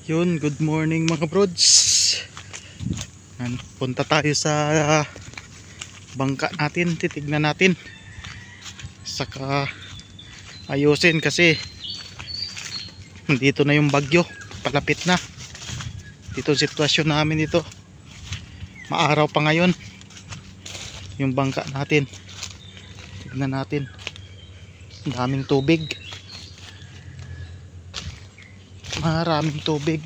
Yun, good morning mga brods. Punta tayo sa bangka natin, titignan natin. Saka ayusin kasi dito na yung bagyo, palapit na. Dito sitwasyon namin dito. Maaraw pa ngayon yung bangka natin. Tignan natin. Daming tubig. Maraming tubig.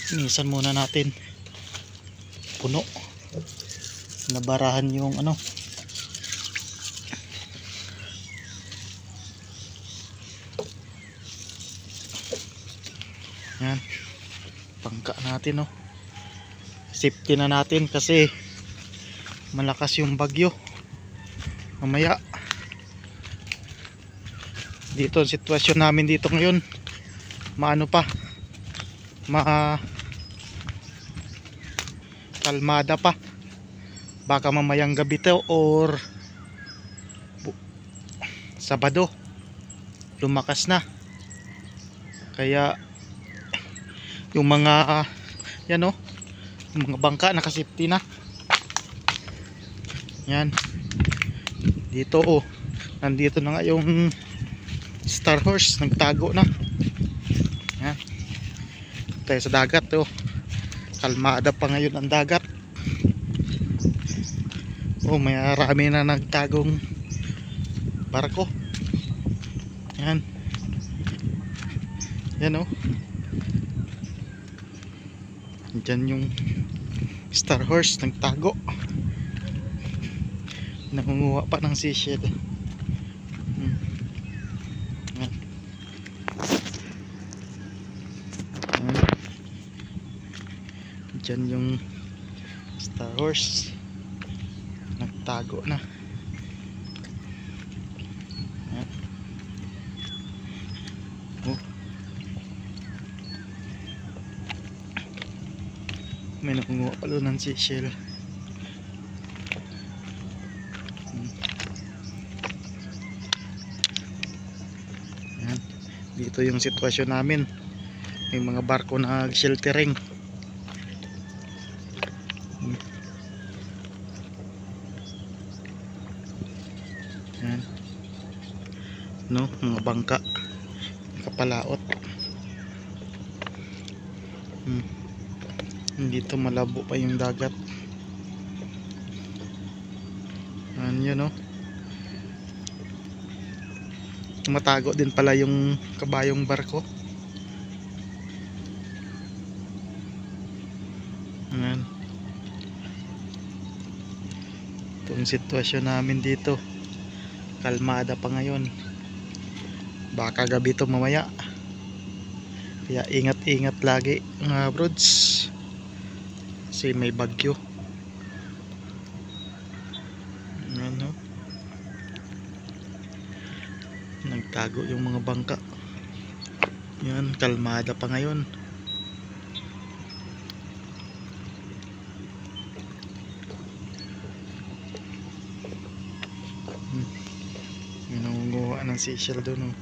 Inisan muna natin. Puno. Nabarahan yung ano. Yan. Bangka natin, oh. Safety na natin kasi malakas yung bagyo. Mamaya dito ang sitwasyon namin dito ngayon, maano pa, kalmada pa. Baka mamayang gabi to or Sabado lumakas na. Kaya yung mga yan, oh, yung mga bangka nakasafety na. Yan. Dito, oh, nandito na nga yung Star Horse, nagtago na. Yan. Tayo sa dagat, oh. Kalmada pa ngayon ang dagat. Oh, may marami na nagtagong barko. Yan. Yan, oh. Diyan yung Star Horse nagtago. Nangunguha pa ng seashell. Diyan yung Star Horse nagtago na. Oh. May nakunguha pala ng seashell. Yan. Dito yung sitwasyon namin. May mga barko na sheltering. Yan. No, mga bangka kapalaot. Dito malabo pa yung dagat. Yan, no. Tumatago din pala yung kabayong barko. Yan. Ito ang sitwasyon namin dito. Kalmada pa ngayon. Baka gabi to mamaya. Kaya ingat-ingat lagi mga brods. Kasi may bagyo. Ayan, no? Nagtago yung mga bangka. Yan, kalmada pa ngayon. May nangunguha ng seashell doon, oh.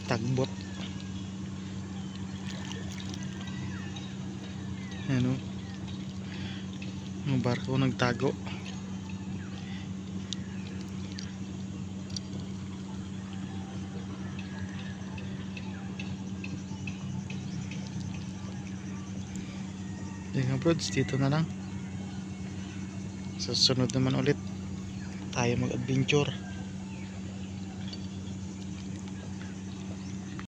Tagbot. Ano? Yung barko nagtago. Yan nga brods, dito na lang. Sa sunod naman ulit tayo mag-adventure.